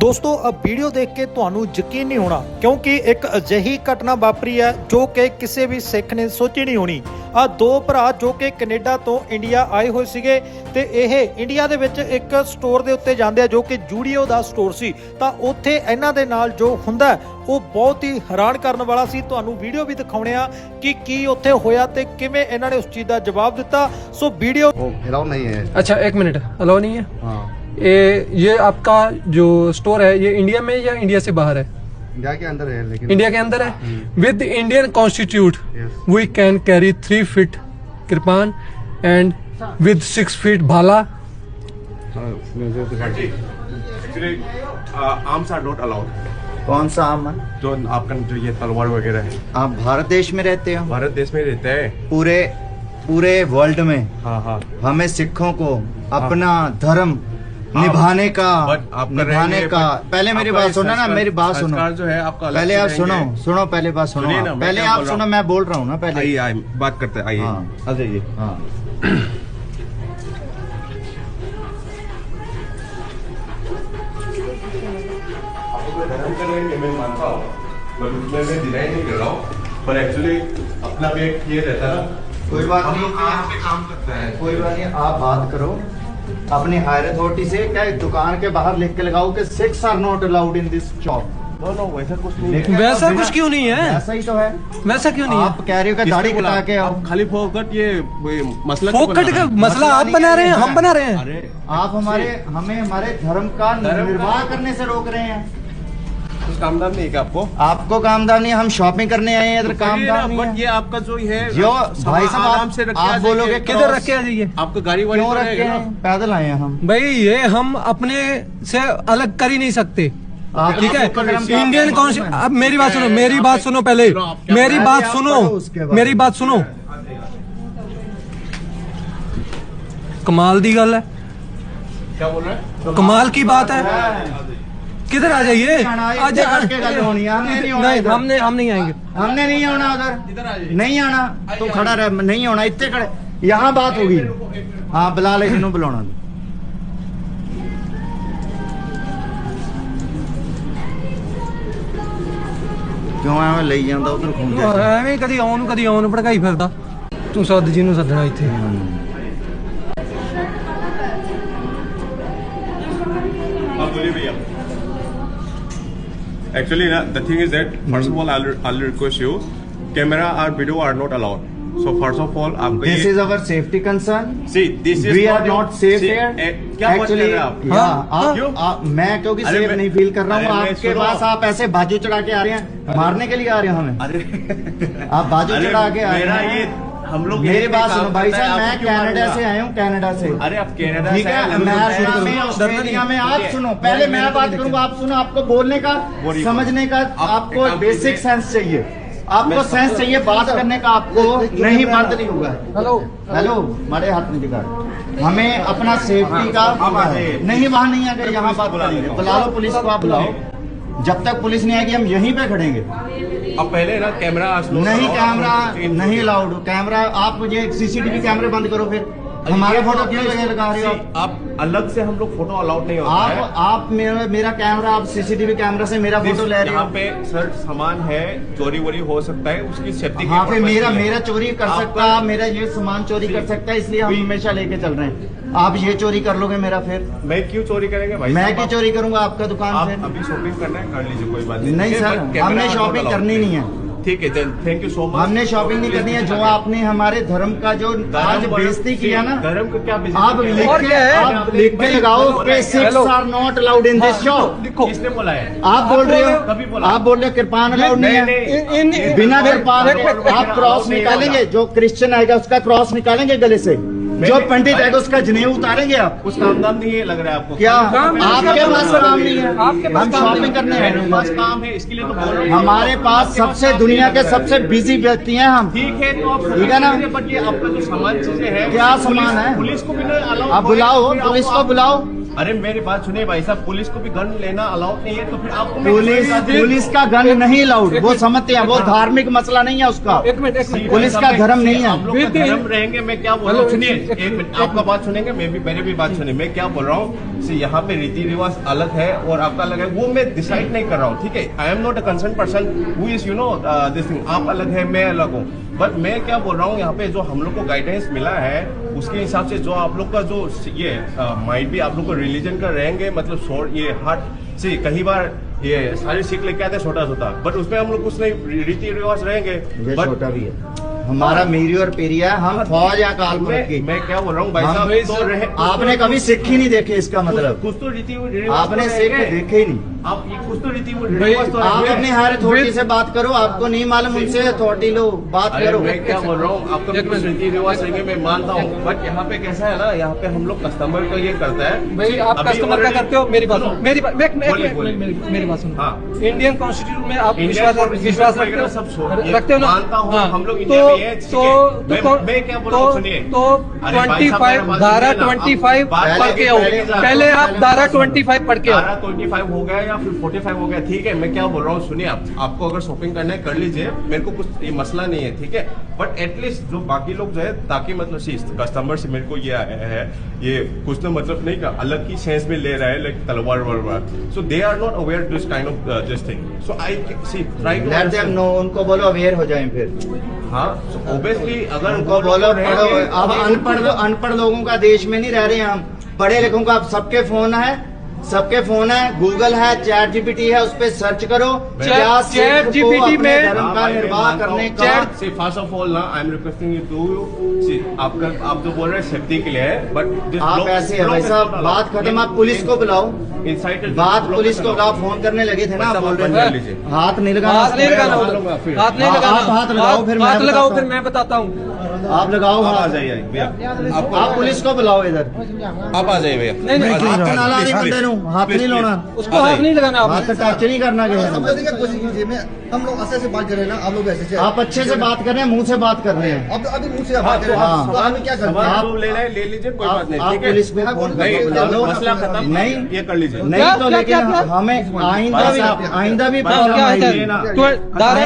दोस्तों अब वीडियो देख के ਤੁਹਾਨੂੰ ਯਕੀਨ ਨਹੀਂ ਹੋਣਾ ਕਿਉਂਕਿ ਇੱਕ ਅਜਿਹੀ ਘਟਨਾ ਵਾਪਰੀ ਹੈ ਜੋ ਕਿ ਕਿਸੇ ਵੀ ਸਿੱਖ ਨੇ ਸੋਚੀ ਨਹੀਂ ਹੋਣੀ। ਆ ਦੋ ਭਰਾ ਜੋ ਕਿ ਕੈਨੇਡਾ ਤੋਂ ਇੰਡੀਆ ਆਏ ਹੋਏ ਸੀਗੇ ਤੇ ਇਹ ਇੰਡੀਆ ਦੇ ਵਿੱਚ ਇੱਕ ਸਟੋਰ ਦੇ ਉੱਤੇ ਜਾਂਦੇ ਆ ਜੋ ਕਿ ਜੂਡੀਓ ਦਾ ਸਟੋਰ ਸੀ ਤਾਂ ਉੱਥੇ ਇਹਨਾਂ ਦੇ ਨਾਲ ਜੋ ਹੁੰਦਾ ਉਹ ਬਹੁਤ ਹੀ ਹੈਰਾਨ ਕਰਨ ਵਾਲਾ ਸੀ। ਤੁਹਾਨੂੰ ਵੀਡੀਓ ਵੀ ਦਿਖਾਉਣੇ ਆ ਕਿ ਕੀ ਉੱਥੇ ਹੋਇਆ ਤੇ ਕਿਵੇਂ ਇਹਨਾਂ ਨੇ ਉਸ ਚੀਜ਼ ਦਾ ਜਵਾਬ ਦਿੱਤਾ। ਸੋ ਵੀਡੀਓ अलाउ नहीं है। अच्छा एक मिनट, अलाउ नहीं है। हाँ, ये आपका जो स्टोर है ये इंडिया में या इंडिया से बाहर है? इंडिया के अंदर है लेकिन इंडिया के अंदर है। With Indian constitute Yes. We can carry 3 feet kirpan and with 6 feet bhala. Actually arms are not allowed. कौन सा आम है? जो आपका जो ये तलवार वगैरह है, आप भारत देश में रहते हो? भारत देश में रहता है। पूरे वर्ल्ड में हाँ हाँ, हमें सिखों को अपना धर्म निभाने का बट आप कर रहे निभाने हैं, का but पहले मेरी आपका बात ये सुनो ना, मेरी बात सुनो। संस्कार जो है आपका अलग पहले से आप सुनो रहेंगे। सुनो पहले बात सुनो सुनिए ना, आप। मैं पहले क्या आप बोल रहा सुनो, हूँ। मैं बोल रहा हूँ ना पहले। आइए आइए बात करते हैं, आइए हाँ। आ जाइए। हाँ आपको धर्म का नहीं मैं मानता हूँ, बट उसमें मैं डिनाई नहीं कर रहा हूँ, पर एक्चुअली अपना भी एक ये रहता है ना। कोई बात हम नहीं, लोग यहाँ पे काम करते हैं। कोई बात नहीं, आप बात करो अपनी हायर अथॉरिटी से। क्या दुकान के बाहर लिख के लगाओ कि Sikhs are not allowed in this shop? No no वैसा कुछ नहीं है। वैसा कुछ क्यों नहीं है? ऐसा ही तो है। वैसा क्यों नहीं आप कह रहे हो कि दाढ़ी किसने बोला? कटा के आओ। आप खाली फोकट ये मसला क्यों फोकट बना का रहे हैं? मसला आप बना रहे हैं, हम बना रहे हैं। अरे आप हमें हमारे धर्म का निर्वाह करने से रोक रहे हैं। कुछ कामदार नहीं है क्या आपको? आपको कामदार नहीं, हम शॉपिंग करने आए हैं, इधर कामदार नहीं बट है। ये आपका जो है जो सामान भाई साहब आराम से रख के आ आप बोलोगे जाइए। किधर रख के आ जाइए? आपका गाड़ी वाड़ी क्यों तो रखे रहेगा हैं? ना? पैदल आए हैं हम। भाई ये हम अपने से अलग कर ही नहीं सकते। आप ठीक है, आपको धर्म का- इंडियन कॉन्स्टिट्यूशन। अब मेरी बात सुनो, मेरी बात सुनो पहले, मेरी बात सुनो, मेरी बात सुनो। कमाल दी गल है, क्या बोल रहे हैं? कमाल की बात है। किधर आ जाइए, आ जाइए। नहीं, हम नहीं आएंगे। हमने नहीं आना उधर, नहीं आना तो खड़ा रह, नहीं आना इतने खड़े। यहाँ बात होगी। हाँ बुला ले जिन्हों बुलाना। क्यों ਐਵੇਂ ਲਈ ਜਾਂਦਾ ਉਧਰ ਖੁੰਝੇ ਐਵੇਂ ਕਦੀ ਆਉਣ ਭੜਕਾਈ ਫਿਰਦਾ। ਤੂੰ ਸੱਦ ਜਿਹਨੂੰ ਸੱਦਣਾ ਇੱਥੇ। हाँ बोलिए भैया। Actually, the thing is that first of all, I'll request you, camera or video are not allowed. So first of all, आप This is our safety concern. see this is We are your- not safe see, here. क्या बात कर रहे हैं आप? हाँ, क्यों? मैं क्योंकि अरे सेफ मैं- नहीं फील कर रहा हूँ। अरे मैं आपके सुनो। पास आप ऐसे बाजू चढ़ा के आ रहे हैं, मारने के लिए आ रहे हैं हमें। अरे आप बाजू अरे चढ़ा के आ मेरा रहे ये हैं। हम लोग मेरी यहीं पे बात काम सुनो भाई करते हैं, साहब, मैं आपको क्यों कनाडा मारूंगा? से आया हूँ, कनाडा से। अरे आप कनाडा ठीक से आए, है, हम लोग अमेरिका कनाडा में, से- ऑस्ट्रेलिया में। आप ठीक है। सुनो, पहले मैं मेरे को बात देखो। करूंगा, आप सुनो। आपको बोलने का, बोलिए। समझने का, आप आपको एक काम बेसिक कीजिए। सेंस चाहिए। आपको मैं सेंस चाहिए बात करने का, आपको नहीं बंद नहीं होगा। हेलो हमारे हाथ में दिखा। हमें अपना सेफ्टी का नहीं, वहाँ नहीं आकर यहाँ बात करेंगे। बुला लो पुलिस को, आप बुलाओ। जब तक पुलिस नहीं आएगी हम यहीं पे खड़ेंगे। अब पहले ना कैमरा नहीं कैमरा नहीं अलाउड। कैमरा आप मुझे सीसीटीवी कैमरे बंद करो। फिर हमारा फोटो क्यों लगा रहे हो? आप अलग से हम लोग फोटो अलाउड नहीं होता है। आप मेरा कैमरा, आप सीसीटीवी कैमरा से मेरा फोटो ले रहे यहाँ हो। पे सर सामान है, चोरी वोरी हो सकता है, उसकी सेफ्टी हाँ पे मेरा चोरी कर सकता, मेरा ये सामान चोरी कर सकता है, इसलिए हम हमेशा लेके चल रहे हैं। आप ये चोरी कर लोगे मेरा, फिर मैं क्यों चोरी करेंगे भाई? मैं क्यों चोरी करूंगा आपका दुकान आप से? अभी शॉपिंग करना है कर लीजिए, कोई बात नहीं। नहीं ठीक है, सर, but कैमरा हमने not शॉपिंग allowed। करनी नहीं है। ठीक है, थैंक यू सो मच। हमने शॉपिंग नहीं करनी है। जो आपने हमारे धर्म का जो आज बेइज्जती किया ना, धर्म का क्या आप लिख के लगाओ कि Sikhs are not allowed in this shop. किसने बोला है? आप बोल रहे कभी हो, बोला? आप बोल रहे हो कृपान अलाउड नहीं है। बिना कृपान आप क्रॉस निकालेंगे, जो क्रिश्चियन आएगा उसका क्रॉस निकालेंगे गले से, जो पंडित आएगा उसका जनेऊ उतारेंगे आप। कुछ काम दाम नहीं है लग रहा है आपको? क्या आपके पास काम नहीं है? हम शॉपिंग करने आए मेरे हैं। पास काम है, इसके लिए तो बोल रहा हूँ। हमारे पास सबसे दुनिया के सबसे बिजी व्यक्ति हैं हम। ठीक है, तो आप ठीक है ना? बट ये आपका जो सामान चीजें है, क्या सामान है? पुलिस को भी नहीं अलाउ। आप बुलाओ पुलिस को, बुलाओ। अरे मेरी बात सुनिए भाई साहब, पुलिस को भी गन लेना अलाउड नहीं है, तो फिर आपको पुलिस का गन नहीं अलाउड, वो समझते हैं, वो धार्मिक मसला नहीं है उसका। एक मिनट। पुलिस का धर्म नहीं है। हम लोग का धर्म रहेंगे। मैं क्या बोल रहा हूँ, सुनिए एक मिनट, आपका बात सुनेंगे, मैं भी मेरी भी बात सुनिए। मैं क्या बोल रहा हूँ, यहाँ पे रीति रिवाज अलग है और आपका अलग है, वो मैं डिसाइड नहीं कर रहा हूँ, ठीक है। I am not a concern person who is you know this thing, आप अलग है मैं अलग हूँ, बट मैं क्या बोल रहा हूँ यहाँ पे जो हम लोग को गाइडेंस मिला है उसके हिसाब से जो आप लोग का जो ये माइंड भी आप लोग को रिलीजन का रहेंगे, मतलब ये हार्ट से कई बार ये सारे सीख लेके आते हैं छोटा छोटा, बट उसमें हम लोग कुछ नहीं रीति रिवाज रहेंगे। ये but छोटा भी है हमारा, मीरी और पेरिया, हम फौज या काल की। मैं क्या बोल रहा हूँ भाई हम साहब, तो रहे आपने कभी सिख ही नहीं देखे, इसका मतलब कुछ तो रीति रिवाज आपने तो सिख रहेंगे। देखे ही नहीं। आप ये कुछ तो रीति रिवाज तो आप रहेंगे। अपने हायर अथॉरिटी से बात करो, आपको नहीं मालूम उनसे अथॉरिटी लो बात अरे करो। मैं क्या बोल रहा हूँ, आपका कुछ रीति रिवाज रहेंगे मैं मानता हूँ, बट यहाँ पे कैसा है ना, यहाँ पे हम लोग कस्टमर का ये करता है भाई आप अभी कस्टमर का already- करते हो, मेरी बात सुनो, सुनो, मेरी बात बोलिए, बोलिए। मेरी बात सुनो। हाँ। इंडियन कॉन्स्टिट्यूशन में आप इंडियन विश्वास कॉन्स्टिट्यूशन रखते वगैरह हो, सब छोड़, ये रखते हो ना? मानता हूँ, हाँ। हम लोग इंडिया में हैं, ठीक है। मैं क्या बोल रहा हूँ, सुनिए। तो अरे भाई साहब, 25 मेरा बात धारा सुनिए ना, आप 25 बात पढ़ के आओ, पहले आप धारा 25 पढ़ के आओ। धारा 25 हो गया या फिर 45 हो गया, ठीक है। मैं क्या बोल रहा हूँ, सुनिए, आपको अगर शॉपिंग करना है कर लीजिए, मेरे को कुछ ये मसला नहीं है, ठीक है। बट एटलीस्ट जो बाकी लोग जो है, ताकि मतलब कस्टमर से मेरे को ये आया है, ये कुछ तो मतलब नहीं का अलग ही सेंस में ले रहा है, like talwar walwar, so they are not aware this kind of this thing, so I see try to let them know, उनको बोलो अवेयर हो जाएं फिर। हाँ, ऑब्वियसली अगर उनको बोलो पढ़ो, अब अनपढ़ लोगों का देश में नहीं रह रहे हैं हम, पढ़े लिखों का अब सबके फोन है, गूगल है, चैट जीपीटी है, उस पर सर्च करो। क्या चैट सिख को GPT अपने में धर्म का निर्वाह करने का। फर्स्ट ऑफ ऑल ना, I am requesting you to आप जो बोल रहे हैं सेफ्टी के लिए है, बट आप ऐसे है भाई साहब, बात खत्म, आप पुलिस को बुलाओ, बात पुलिस को बुलाओ, फोन करने लगे थे ना, आप बोल रहे थे हाथ नहीं लगाना, हाथ नहीं लगाना, हाथ नहीं लगाना, आप हाथ लगाओ, फिर हाथ मैं लगाओ, बताता फिर हूँ। मैं बताता हूँ। आप लगाओ आप आ हाथ, जाइए भैया, आप पुलिस को बुलाओ इधर। आप आ जाइए भैया, नहीं हाथ ना ला रही बंदे नू, हाथ नहीं लाना, उसको हाथ नहीं लगाना हाथ आपने। टच नहीं करना किसी ने। समझने की कोशिश कीजिए, हम लोग ऐसे बात कर रहे हैं ना, आप लोग ऐसे आप अच्छे से बात कर रहे हैं, मुंह से बात कर रहे हैं। अब अभी मुझसे आप बात कर रहे हैं, हाँ। तो हमें क्या करना है? आप- आप ले ले लीजिए, कोई बात नहीं, आप ठीक है। पुलिस को फोन नहीं, करके बुला लो। मसला खत्म, नहीं, ये कर लीजिए। नहीं क्या- तो क्या- लेकिन क्या- क्या? हमें आइंदा भी भाई प्रॉब्लम क्या आएगी। है? तो धारा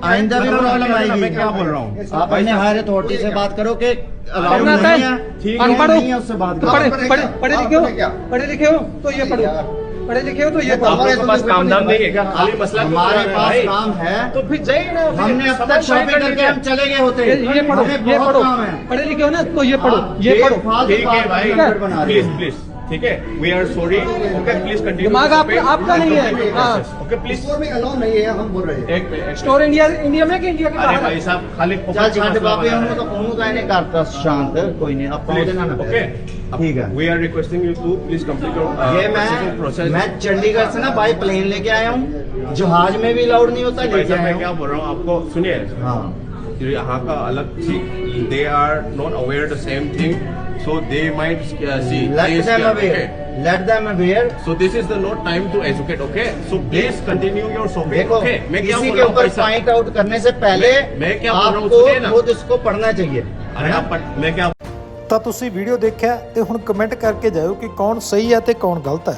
आइंदा भी प्रॉब्लम आएगी। मैं क्या बोल रहा हूँ, आप अपने हायर अथॉरिटी से बात करो कि अलाउड करना नहीं है, ठीक अनपढ़ हो, नहीं है, उससे बात करो। पढ़े आप लिखे हो, पढ़े क्या? पढ़े लिखे हो तो ये पढ़ो, पढ़े लिखे हो तो ये आप पढ़ो। लोगों के पास काम धाम नहीं है क्या? खाली मसला क्यों हमारे कर रहे हैं पास भाई? काम है, तो फिर जाइए ना, फिर हमने अब तक समझ शॉपिंग कर करके लीजिए। हम चले गए होते। ये पढ़ो, हमें ये बहुत पढ़ो, काम है। पढ़े लिखे हो ना तो ये पढ़ो, ये पढ़ो। बेफालतू ठीक है बात भाई, करके बना रहे प्लीज हो। प्लीज, ठीक है, we are sorry, okay, please continue. दिमाग आपका नहीं है। हाँ। ओके प्लीज, स्टोर में अलाउ नहीं है, हम बोल रहे हैं। एक मिनट। स्टोर इंडिया में कि इंडिया के अरे बाहर? भाई साहब, खाली चल छंड बापे ਉਹਨੂੰ ਤਾਂ ਇਹਨੇ ਕਰਤਾ ਸ਼ਾਂਤ, ਕੋਈ ਨਹੀਂ ਆਪਾਂ ਉਹਦੇ ਨਾਲ ਨਾ ओके, ठीक है। We are requesting you to please complete ये योर प्रोसेस। मैं चंडीगढ़ से ना बाई प्लेन लेके आया हूँ, जहाज में भी अलाउड नहीं होता, भाई लेके साहब, मैं आया क्या हूँ। बोल रहा हूँ आपको, सुनिए, हाँ, यहाँ का अलग थी, they are not aware the same thing, so they might see let them aware, let them aware। So this is the not time to educate, okay? So please continue your shopping, देखो, okay? मैं क्या किसी बोल के रहा हूँ ऊपर भाई साहब? पॉइंट आउट करने से पहले मैं क्या बोल रहा हूँ, आपको सुनिए ना। खुद इसको पढ़ना चाहिए। अरे आप मैं क्या ਤਾਂ ਤੁਸੀਂ ਵੀਡੀਓ ਦੇਖਿਆ ਤੇ ਹੁਣ ਕਮੈਂਟ ਕਰਕੇ ਜਾਇਓ ਕਿ ਕੌਣ ਸਹੀ ਹੈ ਤੇ ਕੌਣ ਗਲਤ ਹੈ।